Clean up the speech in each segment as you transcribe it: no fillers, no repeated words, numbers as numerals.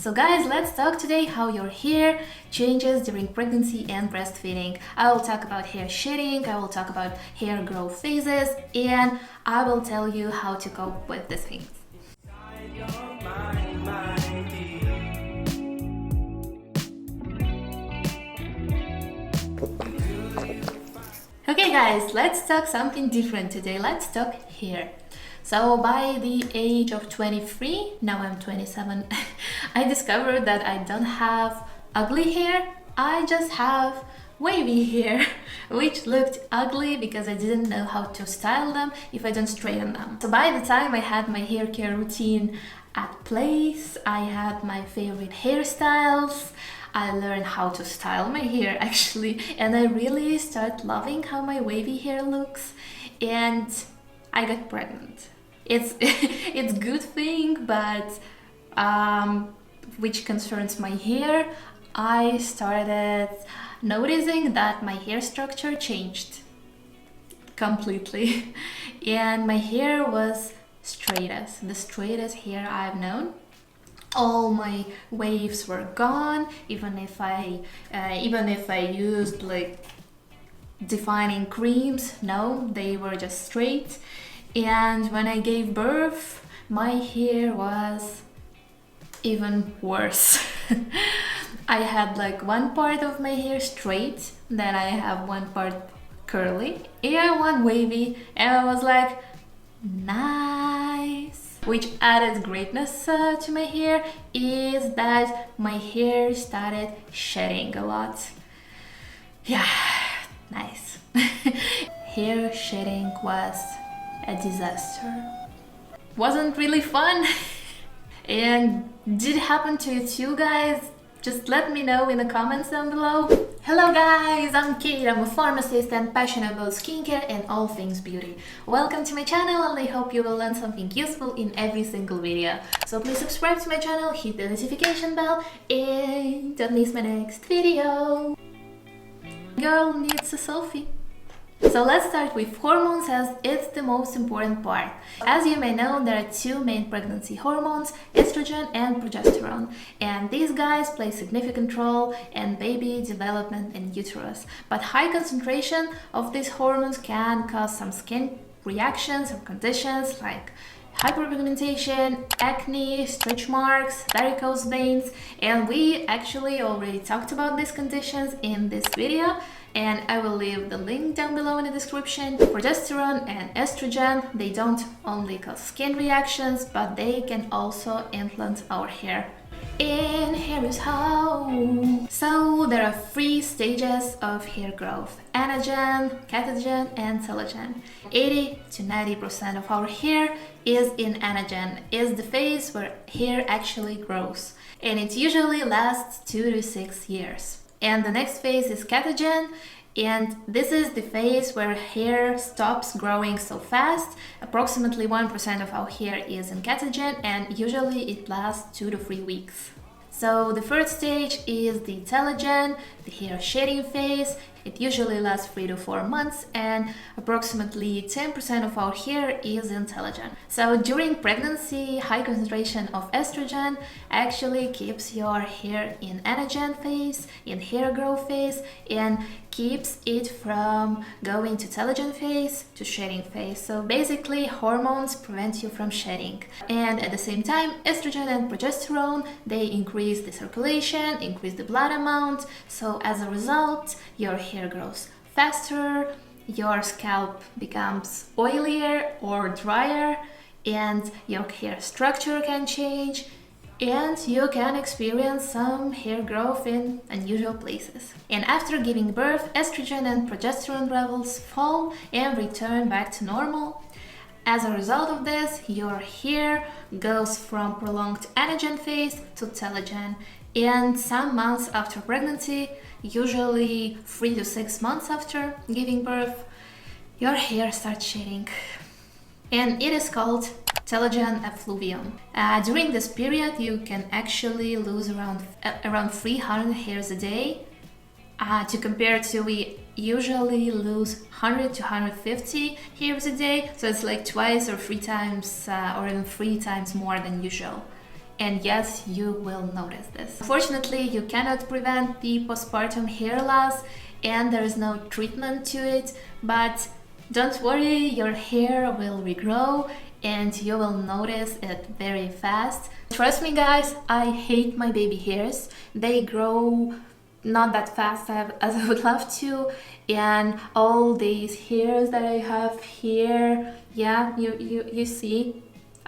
So guys, let's talk today how your hair changes during pregnancy and breastfeeding. I will talk about hair shedding, I will talk about hair growth phases, and I will tell you how to cope with these things. Okay guys, let's talk something different today. Let's talk hair. So by the age of 23, now I'm 27, I discovered that I don't have ugly hair, I just have wavy hair, which looked ugly because I didn't know how to style them if I don't straighten them. So by the time I had my hair care routine at place, I had my favorite hairstyles, I learned how to style my hair actually, and I really started loving how my wavy hair looks, and I got pregnant. It's it's good thing, but which concerns my hair, I started noticing that my hair structure changed completely, and my hair was the straightest hair I've known. All my waves were gone, even if I used like defining creams, no, they were just straight. And when I gave birth, my hair was even worse. I had like one part of my hair straight, then I have one part curly and one wavy, and I was like, nice. Which added greatness to my hair is that my hair started shedding a lot. Yeah, nice. Hair shedding was a disaster. Wasn't really fun. And did it happen to you too, guys? Just let me know in the comments down below. Hello guys, I'm Kate, I'm a pharmacist and passionate about skincare and all things beauty. Welcome to my channel, and I hope you will learn something useful in every single video. So please subscribe to my channel, hit the notification bell, and don't miss my next video. Girl needs a selfie. So let's start with hormones, as it's the most important part. As you may know, there are two main pregnancy hormones, estrogen and progesterone, and these guys play significant role in baby development in utero. But high concentration of these hormones can cause some skin reactions or conditions like hyperpigmentation, acne, stretch marks, varicose veins, and we actually already talked about these conditions in this video, and I will leave the link down below in the description. Progesterone and estrogen, they don't only cause skin reactions, but they can also influence our hair. And here is how. So there are 3 stages of hair growth: anagen, catagen, and telogen. 80 to 90% of our hair is in anagen, is the phase where hair actually grows, and it usually lasts 2 to 6 years. And the next phase is catagen, and this is the phase where hair stops growing so fast. Approximately 1% of our hair is in catagen, and usually it lasts 2 to 3 weeks. So the first stage is the telogen, the hair shedding phase. It usually lasts 3 to 4 months, and approximately 10% of our hair is in telogen. So during pregnancy, high concentration of estrogen actually keeps your hair in anagen phase, in hair growth phase, and keeps it from going to telogen phase to shedding phase. So basically hormones prevent you from shedding, and at the same time estrogen and progesterone, they increase the circulation, increase the blood amount, so as a result your hair grows faster, your scalp becomes oilier or drier, and your hair structure can change, and you can experience some hair growth in unusual places. And after giving birth, estrogen and progesterone levels fall and return back to normal. As a result of this, your hair goes from prolonged anagen phase to telogen, and some months after pregnancy, usually 3 to 6 months after giving birth, your hair starts shedding. And it is called telogen effluvium. During this period, you can actually lose around 300 hairs a day. To compare to, we usually lose 100 to 150 hairs a day, so it's like twice or 3 times or even 3 times more than usual. and yes, you will notice this. Unfortunately, you cannot prevent the postpartum hair loss and there is no treatment to it, but don't worry, your hair will regrow and you will notice it very fast. Trust me guys, I hate my baby hairs. They grow not that fast as I would love to, and all these hairs that I have here, yeah, you see,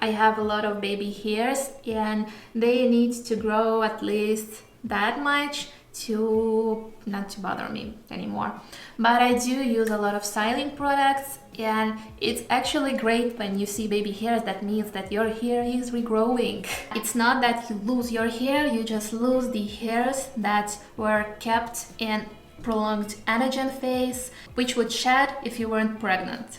I have a lot of baby hairs and they need to grow at least that much to not to bother me anymore. But I do use a lot of styling products, and it's actually great when you see baby hairs. That means that your hair is regrowing. It's not that you lose your hair, you just lose the hairs that were kept in prolonged anagen phase, which would shed if you weren't pregnant.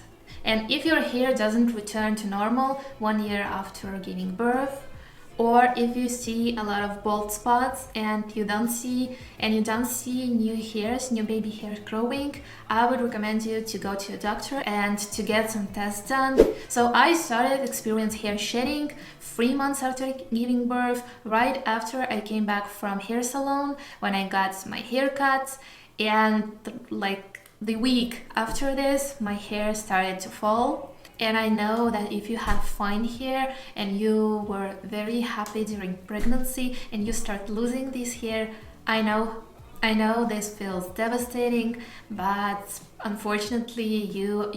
And if your hair doesn't return to normal 1 year after giving birth, or if you see a lot of bald spots and you don't see new hairs, new baby hairs growing, I would recommend you to go to a doctor and to get some tests done. So I started experience hair shedding 3 months after giving birth, right after I came back from hair salon when I got my hair cut, and like the week after this, my hair started to fall. And I know that if you have fine hair and you were very happy during pregnancy and you start losing this hair, I know this feels devastating, but unfortunately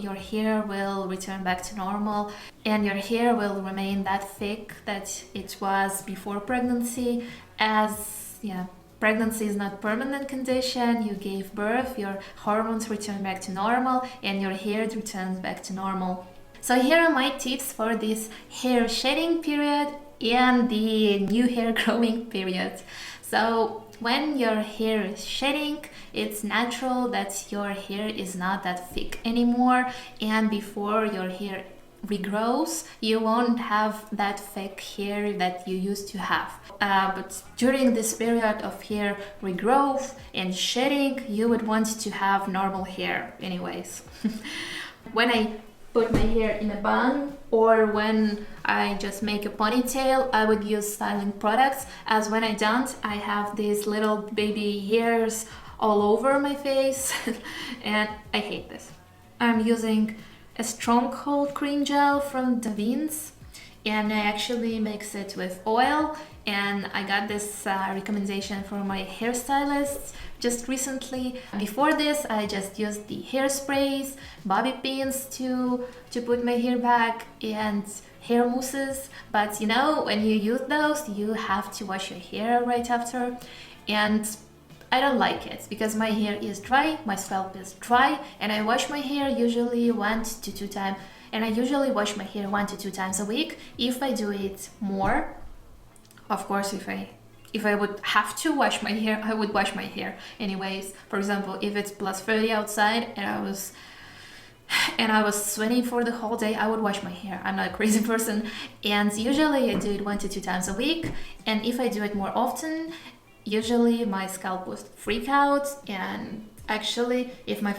your hair will return back to normal and your hair will remain that thick that it was before pregnancy, as pregnancy is not a permanent condition. You gave birth, your hormones return back to normal and your hair returns back to normal. So here are my tips for this hair shedding period and the new hair growing period. So when your hair is shedding, it's natural that your hair is not that thick anymore, and before your hair regrows, you won't have that thick hair that you used to have. But during this period of hair regrowth and shedding, you would want to have normal hair anyways. When I put my hair in a bun or when I just make a ponytail, I would use styling products, as when I don't, I have these little baby hairs all over my face and I hate this. I'm using a strong cold cream gel from dAVINES, and I actually mix it with oil, and I got this recommendation from my hairstylist just recently. Before this, I just used the hairsprays, bobby pins to put my hair back, and hair mousses, but you know, when you use those, you have to wash your hair right after, and I don't like it because my hair is dry, my scalp is dry, and I wash my hair usually 1 to 2 times, and I usually wash my hair 1 to 2 times a week. If I do it more, of course, if I would have to wash my hair, I would wash my hair anyways. For example, if it's plus 30 outside and I was sweating for the whole day, I would wash my hair. I'm not a crazy person, and usually I do it 1 to 2 times a week. And if I do it more often, usually my scalp would freak out, and actually if my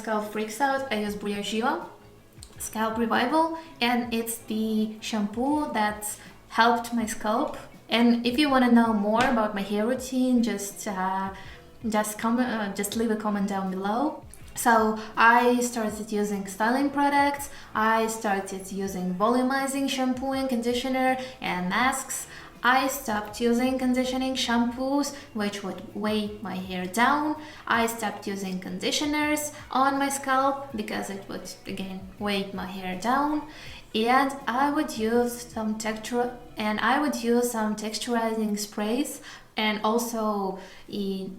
scalp freaks out, I use Briogeo Scalp Revival, and it's the shampoo that helped my scalp. And if you want to know more about my hair routine, just leave a comment down below. So I started using styling products, I started using volumizing shampoo and conditioner and masks. I stopped using conditioning shampoos, which would weigh my hair down. I stopped using conditioners on my scalp because it would again weigh my hair down. And I would use some texturizing sprays, and also the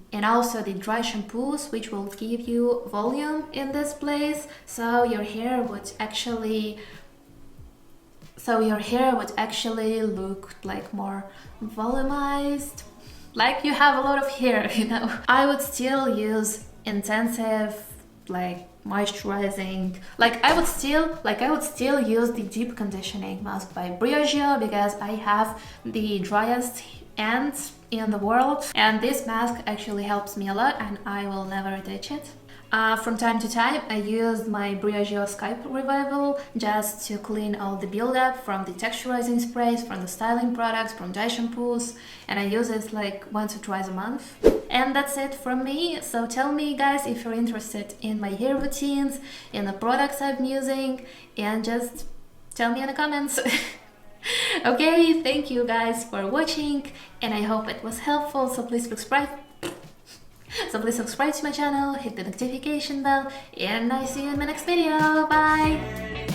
dry shampoos, which will give you volume in this place, so your hair would actually look like more volumized, like you have a lot of hair, you know. I would still use intensive moisturizing, I would still use the deep conditioning mask by Briogeo because I have the driest ends in the world, and this mask actually helps me a lot and I will never ditch it. From time to time, I use my Briogeo Scalp Revival just to clean all the buildup from the texturizing sprays, from the styling products, from dye shampoos, and I use it like once or twice a month. And that's it from me. So tell me, guys, if you're interested in my hair routines, in the products I'm using, and just tell me in the comments. Okay, thank you guys for watching, and I hope it was helpful. So please subscribe to my channel, hit the notification bell, and I see you in my next video. Bye!